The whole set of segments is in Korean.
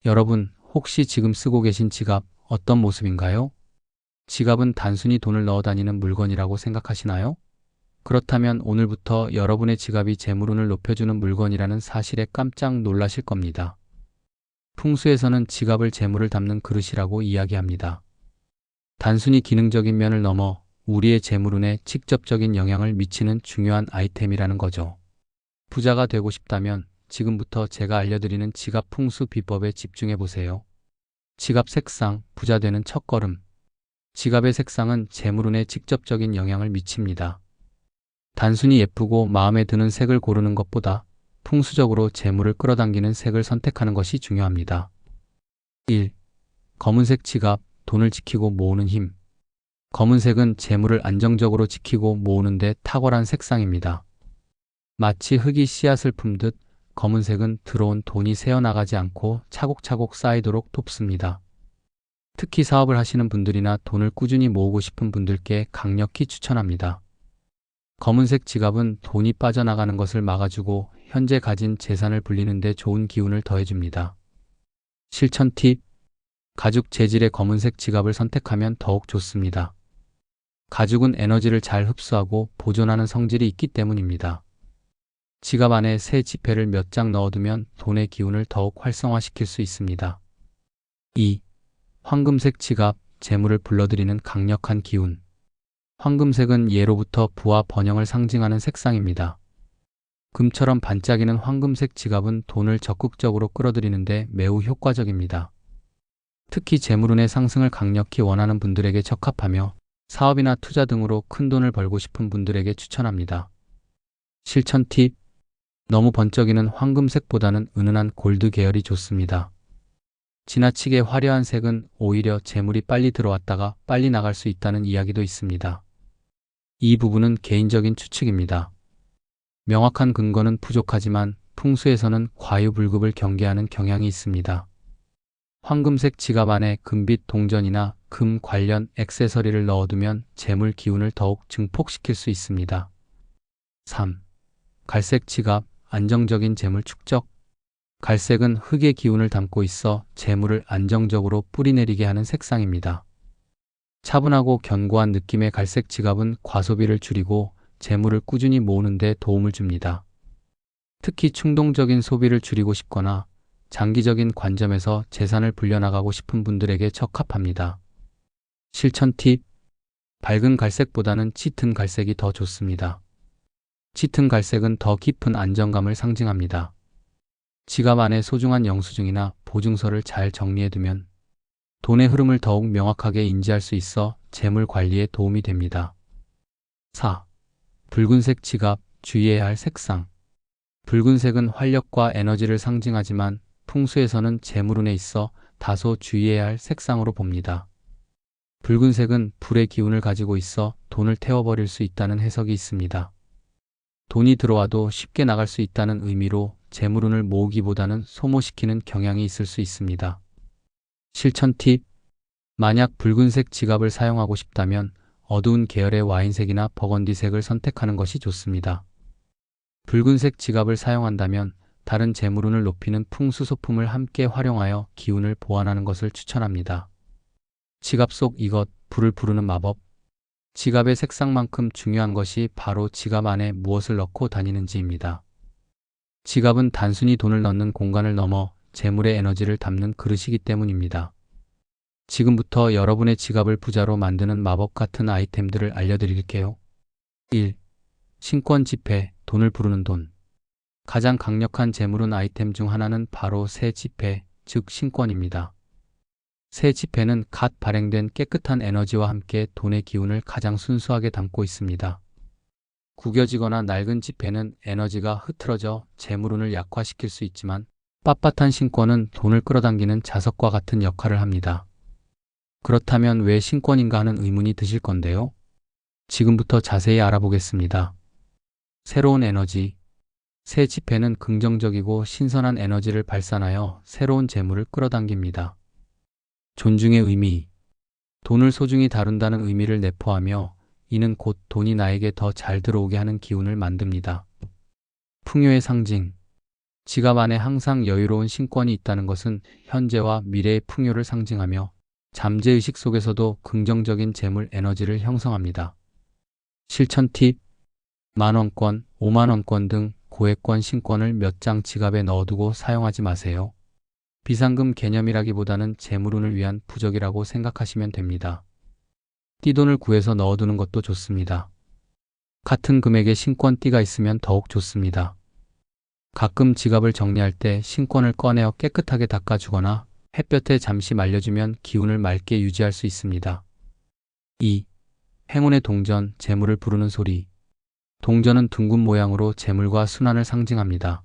여러분, 혹시 지금 쓰고 계신 지갑 어떤 모습인가요? 지갑은 단순히 돈을 넣어 다니는 물건이라고 생각하시나요? 그렇다면 오늘부터 여러분의 지갑이 재물운을 높여주는 물건이라는 사실에 깜짝 놀라실 겁니다. 풍수에서는 지갑을 재물을 담는 그릇이라고 이야기합니다. 단순히 기능적인 면을 넘어 우리의 재물운에 직접적인 영향을 미치는 중요한 아이템이라는 거죠. 부자가 되고 싶다면 지금부터 제가 알려드리는 지갑 풍수 비법에 집중해 보세요. 지갑 색상, 부자 되는 첫걸음. 지갑의 색상은 재물운에 직접적인 영향을 미칩니다. 단순히 예쁘고 마음에 드는 색을 고르는 것보다 풍수적으로 재물을 끌어당기는 색을 선택하는 것이 중요합니다. 1. 검은색 지갑, 돈을 지키고 모으는 힘. 검은색은 재물을 안정적으로 지키고 모으는 데 탁월한 색상입니다. 마치 흙이 씨앗을 품듯 검은색은 들어온 돈이 새어나가지 않고 차곡차곡 쌓이도록 돕습니다. 특히 사업을 하시는 분들이나 돈을 꾸준히 모으고 싶은 분들께 강력히 추천합니다. 검은색 지갑은 돈이 빠져나가는 것을 막아주고 현재 가진 재산을 불리는 데 좋은 기운을 더해줍니다. 실천 팁. 가죽 재질의 검은색 지갑을 선택하면 더욱 좋습니다. 가죽은 에너지를 잘 흡수하고 보존하는 성질이 있기 때문입니다. 지갑 안에 새 지폐를 몇 장 넣어두면 돈의 기운을 더욱 활성화시킬 수 있습니다. 2. 황금색 지갑, 재물을 불러들이는 강력한 기운. 황금색은 예로부터 부와 번영을 상징하는 색상입니다. 금처럼 반짝이는 황금색 지갑은 돈을 적극적으로 끌어들이는데 매우 효과적입니다. 특히 재물운의 상승을 강력히 원하는 분들에게 적합하며 사업이나 투자 등으로 큰 돈을 벌고 싶은 분들에게 추천합니다. 실천 팁. 너무 번쩍이는 황금색보다는 은은한 골드 계열이 좋습니다. 지나치게 화려한 색은 오히려 재물이 빨리 들어왔다가 빨리 나갈 수 있다는 이야기도 있습니다. 이 부분은 개인적인 추측입니다. 명확한 근거는 부족하지만 풍수에서는 과유불급을 경계하는 경향이 있습니다. 황금색 지갑 안에 금빛 동전이나 금 관련 액세서리를 넣어두면 재물 기운을 더욱 증폭시킬 수 있습니다. 3. 갈색 지갑, 안정적인 재물 축적. 갈색은 흙의 기운을 담고 있어 재물을 안정적으로 뿌리내리게 하는 색상입니다. 차분하고 견고한 느낌의 갈색 지갑은 과소비를 줄이고 재물을 꾸준히 모으는 데 도움을 줍니다. 특히 충동적인 소비를 줄이고 싶거나 장기적인 관점에서 재산을 불려나가고 싶은 분들에게 적합합니다. 실천 팁. 밝은 갈색보다는 짙은 갈색이 더 좋습니다. 짙은 갈색은 더 깊은 안정감을 상징합니다. 지갑 안에 소중한 영수증이나 보증서를 잘 정리해두면 돈의 흐름을 더욱 명확하게 인지할 수 있어 재물 관리에 도움이 됩니다. 4. 붉은색 지갑, 주의해야 할 색상. 붉은색은 활력과 에너지를 상징하지만 풍수에서는 재물운에 있어 다소 주의해야 할 색상으로 봅니다. 붉은색은 불의 기운을 가지고 있어 돈을 태워버릴 수 있다는 해석이 있습니다. 돈이 들어와도 쉽게 나갈 수 있다는 의미로 재물운을 모으기보다는 소모시키는 경향이 있을 수 있습니다. 실천 팁. 만약 붉은색 지갑을 사용하고 싶다면 어두운 계열의 와인색이나 버건디색을 선택하는 것이 좋습니다. 붉은색 지갑을 사용한다면 다른 재물운을 높이는 풍수 소품을 함께 활용하여 기운을 보완하는 것을 추천합니다. 지갑 속 이것, 불을 부르는 마법. 지갑의 색상만큼 중요한 것이 바로 지갑 안에 무엇을 넣고 다니는지입니다. 지갑은 단순히 돈을 넣는 공간을 넘어 재물의 에너지를 담는 그릇이기 때문입니다. 지금부터 여러분의 지갑을 부자로 만드는 마법 같은 아이템들을 알려드릴게요. 1. 신권 지폐, 돈을 부르는 돈. 가장 강력한 재물운 아이템 중 하나는 바로 새 지폐, 즉 신권입니다. 새 지폐는 갓 발행된 깨끗한 에너지와 함께 돈의 기운을 가장 순수하게 담고 있습니다. 구겨지거나 낡은 지폐는 에너지가 흐트러져 재물운을 약화시킬 수 있지만 빳빳한 신권은 돈을 끌어당기는 자석과 같은 역할을 합니다. 그렇다면 왜 신권인가 하는 의문이 드실 건데요. 지금부터 자세히 알아보겠습니다. 새로운 에너지. 새 지폐는 긍정적이고 신선한 에너지를 발산하여 새로운 재물을 끌어당깁니다. 존중의 의미. 돈을 소중히 다룬다는 의미를 내포하며 이는 곧 돈이 나에게 더 잘 들어오게 하는 기운을 만듭니다. 풍요의 상징. 지갑 안에 항상 여유로운 신권이 있다는 것은 현재와 미래의 풍요를 상징하며 잠재의식 속에서도 긍정적인 재물 에너지를 형성합니다. 실천 팁: 만원권, 5만원권 등 고액권 신권을 몇 장 지갑에 넣어두고 사용하지 마세요. 비상금 개념이라기보다는 재물운을 위한 부적이라고 생각하시면 됩니다. 띠돈을 구해서 넣어두는 것도 좋습니다. 같은 금액의 신권띠가 있으면 더욱 좋습니다. 가끔 지갑을 정리할 때 신권을 꺼내어 깨끗하게 닦아주거나 햇볕에 잠시 말려주면 기운을 맑게 유지할 수 있습니다. 2. 행운의 동전, 재물을 부르는 소리. 동전은 둥근 모양으로 재물과 순환을 상징합니다.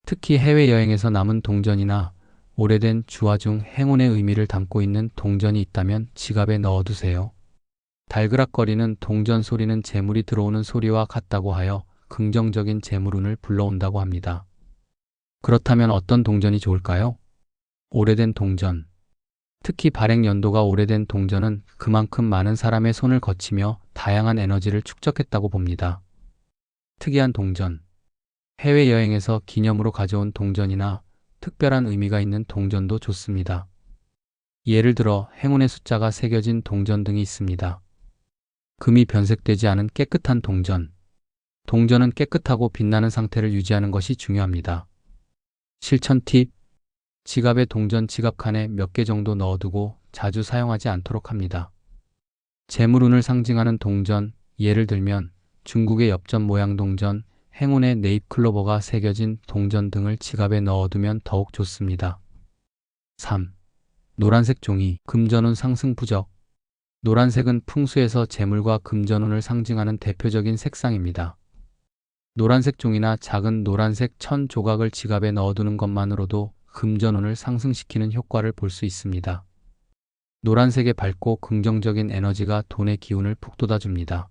특히 해외여행에서 남은 동전이나 오래된 주화 중 행운의 의미를 담고 있는 동전이 있다면 지갑에 넣어두세요. 달그락거리는 동전 소리는 재물이 들어오는 소리와 같다고 하여 긍정적인 재물운을 불러온다고 합니다. 그렇다면 어떤 동전이 좋을까요? 오래된 동전. 특히 발행 연도가 오래된 동전은 그만큼 많은 사람의 손을 거치며 다양한 에너지를 축적했다고 봅니다. 특이한 동전. 해외여행에서 기념으로 가져온 동전이나 특별한 의미가 있는 동전도 좋습니다. 예를 들어 행운의 숫자가 새겨진 동전 등이 있습니다. 금이 변색되지 않은 깨끗한 동전. 동전은 깨끗하고 빛나는 상태를 유지하는 것이 중요합니다. 실천 팁: 지갑에 동전 지갑 칸에 몇 개 정도 넣어두고 자주 사용하지 않도록 합니다. 재물운을 상징하는 동전, 예를 들면 중국의 엽전 모양 동전, 행운의 네잎클로버가 새겨진 동전 등을 지갑에 넣어두면 더욱 좋습니다. 3. 노란색 종이, 금전운 상승 부적. 노란색은 풍수에서 재물과 금전운을 상징하는 대표적인 색상입니다. 노란색 종이나 작은 노란색 천 조각을 지갑에 넣어두는 것만으로도 금전운을 상승시키는 효과를 볼 수 있습니다. 노란색의 밝고 긍정적인 에너지가 돈의 기운을 북돋아줍니다.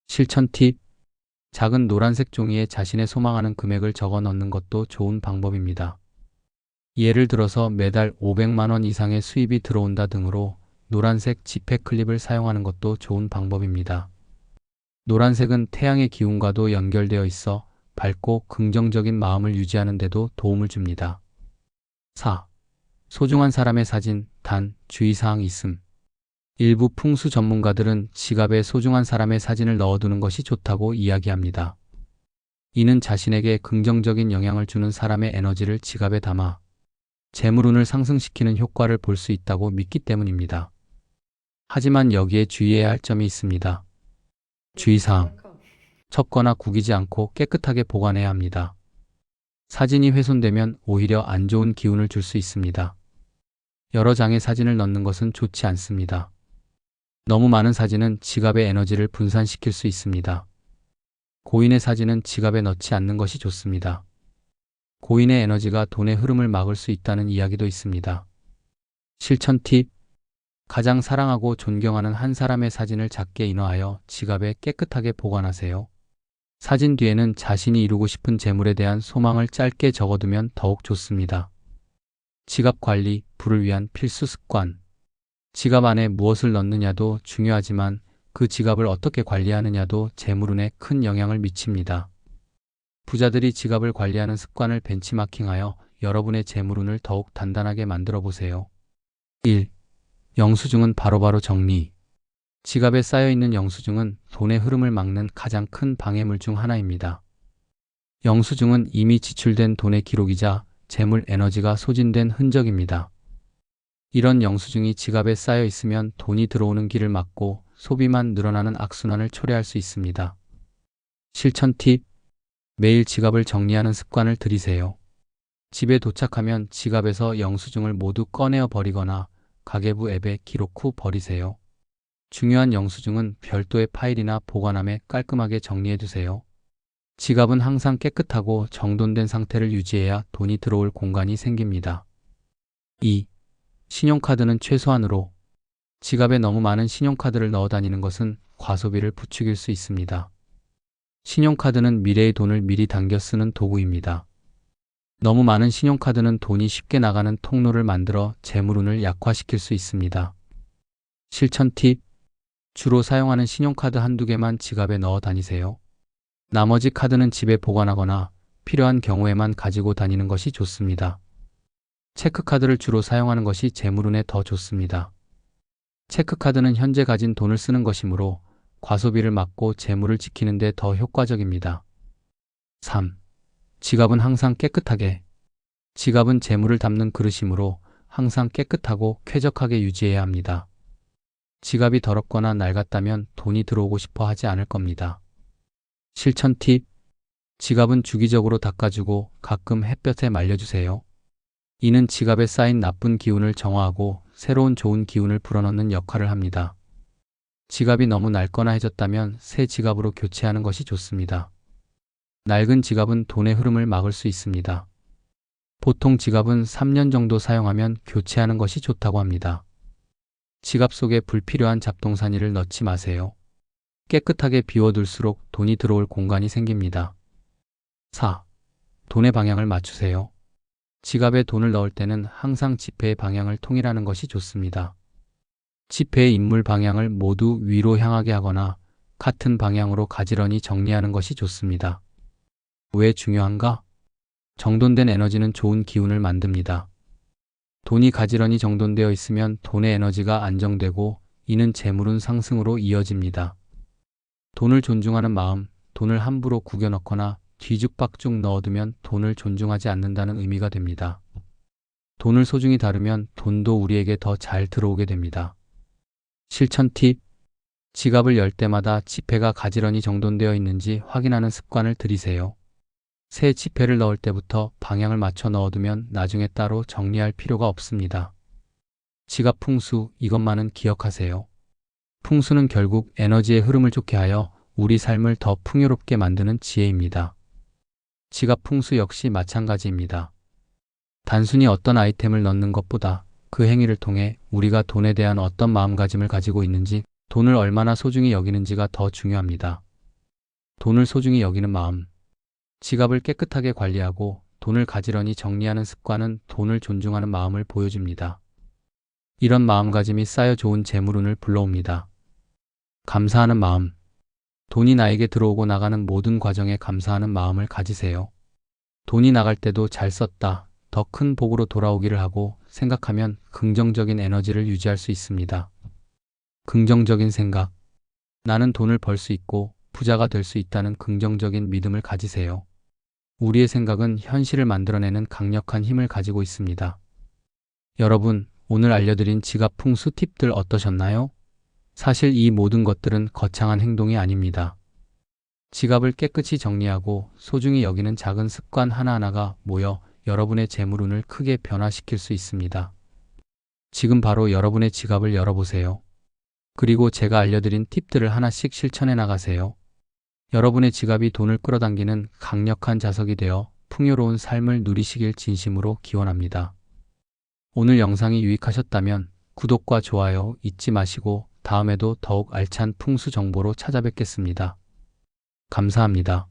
실천 팁: 작은 노란색 종이에 자신의 소망하는 금액을 적어 넣는 것도 좋은 방법입니다. 예를 들어서 매달 500만 원 이상의 수입이 들어온다 등으로 노란색 지폐 클립을 사용하는 것도 좋은 방법입니다. 노란색은 태양의 기운과도 연결되어 있어 밝고 긍정적인 마음을 유지하는 데도 도움을 줍니다. 4. 소중한 사람의 사진, 단, 주의사항이 있음. 일부 풍수 전문가들은 지갑에 소중한 사람의 사진을 넣어두는 것이 좋다고 이야기합니다. 이는 자신에게 긍정적인 영향을 주는 사람의 에너지를 지갑에 담아 재물운을 상승시키는 효과를 볼 수 있다고 믿기 때문입니다. 하지만 여기에 주의해야 할 점이 있습니다. 주의사항: 첩거나 구기지 않고 깨끗하게 보관해야 합니다. 사진이 훼손되면 오히려 안 좋은 기운을 줄 수 있습니다. 여러 장의 사진을 넣는 것은 좋지 않습니다. 너무 많은 사진은 지갑의 에너지를 분산시킬 수 있습니다. 고인의 사진은 지갑에 넣지 않는 것이 좋습니다. 고인의 에너지가 돈의 흐름을 막을 수 있다는 이야기도 있습니다. 실천 팁: 가장 사랑하고 존경하는 한 사람의 사진을 작게 인화하여 지갑에 깨끗하게 보관하세요. 사진 뒤에는 자신이 이루고 싶은 재물에 대한 소망을 짧게 적어두면 더욱 좋습니다. 지갑 관리, 부를 위한 필수 습관. 지갑 안에 무엇을 넣느냐도 중요하지만 그 지갑을 어떻게 관리하느냐도 재물운에 큰 영향을 미칩니다. 부자들이 지갑을 관리하는 습관을 벤치마킹하여 여러분의 재물운을 더욱 단단하게 만들어 보세요. 1. 영수증은 바로바로 정리. 지갑에 쌓여있는 영수증은 돈의 흐름을 막는 가장 큰 방해물 중 하나입니다. 영수증은 이미 지출된 돈의 기록이자 재물 에너지가 소진된 흔적입니다. 이런 영수증이 지갑에 쌓여 있으면 돈이 들어오는 길을 막고 소비만 늘어나는 악순환을 초래할 수 있습니다. 실천 팁: 매일 지갑을 정리하는 습관을 들이세요. 집에 도착하면 지갑에서 영수증을 모두 꺼내어 버리거나 가계부 앱에 기록 후 버리세요. 중요한 영수증은 별도의 파일이나 보관함에 깔끔하게 정리해두세요. 지갑은 항상 깨끗하고 정돈된 상태를 유지해야 돈이 들어올 공간이 생깁니다. 2. 신용카드는 최소한으로. 지갑에 너무 많은 신용카드를 넣어 다니는 것은 과소비를 부추길 수 있습니다. 신용카드는 미래의 돈을 미리 당겨 쓰는 도구입니다. 너무 많은 신용카드는 돈이 쉽게 나가는 통로를 만들어 재물운을 약화시킬 수 있습니다. 실천 팁: 주로 사용하는 신용카드 한두 개만 지갑에 넣어 다니세요. 나머지 카드는 집에 보관하거나 필요한 경우에만 가지고 다니는 것이 좋습니다. 체크카드를 주로 사용하는 것이 재물운에 더 좋습니다. 체크카드는 현재 가진 돈을 쓰는 것이므로 과소비를 막고 재물을 지키는 데 더 효과적입니다. 3. 지갑은 항상 깨끗하게. 지갑은 재물을 담는 그릇이므로 항상 깨끗하고 쾌적하게 유지해야 합니다. 지갑이 더럽거나 낡았다면 돈이 들어오고 싶어 하지 않을 겁니다. 실천 팁. 지갑은 주기적으로 닦아주고 가끔 햇볕에 말려주세요. 이는 지갑에 쌓인 나쁜 기운을 정화하고 새로운 좋은 기운을 불어넣는 역할을 합니다. 지갑이 너무 낡거나 해졌다면 새 지갑으로 교체하는 것이 좋습니다. 낡은 지갑은 돈의 흐름을 막을 수 있습니다. 보통 지갑은 3년 정도 사용하면 교체하는 것이 좋다고 합니다. 지갑 속에 불필요한 잡동사니를 넣지 마세요. 깨끗하게 비워둘수록 돈이 들어올 공간이 생깁니다. 4. 돈의 방향을 맞추세요. 지갑에 돈을 넣을 때는 항상 지폐의 방향을 통일하는 것이 좋습니다. 지폐의 인물 방향을 모두 위로 향하게 하거나 같은 방향으로 가지런히 정리하는 것이 좋습니다. 왜 중요한가? 정돈된 에너지는 좋은 기운을 만듭니다. 돈이 가지런히 정돈되어 있으면 돈의 에너지가 안정되고 이는 재물운 상승으로 이어집니다. 돈을 존중하는 마음, 돈을 함부로 구겨 넣거나 뒤죽박죽 넣어두면 돈을 존중하지 않는다는 의미가 됩니다. 돈을 소중히 다루면 돈도 우리에게 더 잘 들어오게 됩니다. 실천 팁. 지갑을 열 때마다 지폐가 가지런히 정돈되어 있는지 확인하는 습관을 들이세요. 새 지폐를 넣을 때부터 방향을 맞춰 넣어두면 나중에 따로 정리할 필요가 없습니다. 지갑 풍수, 이것만은 기억하세요. 풍수는 결국 에너지의 흐름을 좋게 하여 우리 삶을 더 풍요롭게 만드는 지혜입니다. 지갑 풍수 역시 마찬가지입니다. 단순히 어떤 아이템을 넣는 것보다 그 행위를 통해 우리가 돈에 대한 어떤 마음가짐을 가지고 있는지, 돈을 얼마나 소중히 여기는지가 더 중요합니다. 돈을 소중히 여기는 마음. 지갑을 깨끗하게 관리하고 돈을 가지런히 정리하는 습관은 돈을 존중하는 마음을 보여줍니다. 이런 마음가짐이 쌓여 좋은 재물운을 불러옵니다. 감사하는 마음. 돈이 나에게 들어오고 나가는 모든 과정에 감사하는 마음을 가지세요. 돈이 나갈 때도 잘 썼다, 더 큰 복으로 돌아오기를 하고 생각하면 긍정적인 에너지를 유지할 수 있습니다. 긍정적인 생각. 나는 돈을 벌 수 있고 부자가 될 수 있다는 긍정적인 믿음을 가지세요. 우리의 생각은 현실을 만들어내는 강력한 힘을 가지고 있습니다. 여러분, 오늘 알려드린 지갑 풍수 팁들 어떠셨나요? 사실 이 모든 것들은 거창한 행동이 아닙니다. 지갑을 깨끗이 정리하고 소중히 여기는 작은 습관 하나하나가 모여 여러분의 재물운을 크게 변화시킬 수 있습니다. 지금 바로 여러분의 지갑을 열어보세요. 그리고 제가 알려드린 팁들을 하나씩 실천해 나가세요. 여러분의 지갑이 돈을 끌어당기는 강력한 자석이 되어 풍요로운 삶을 누리시길 진심으로 기원합니다. 오늘 영상이 유익하셨다면 구독과 좋아요 잊지 마시고 다음에도 더욱 알찬 풍수 정보로 찾아뵙겠습니다. 감사합니다.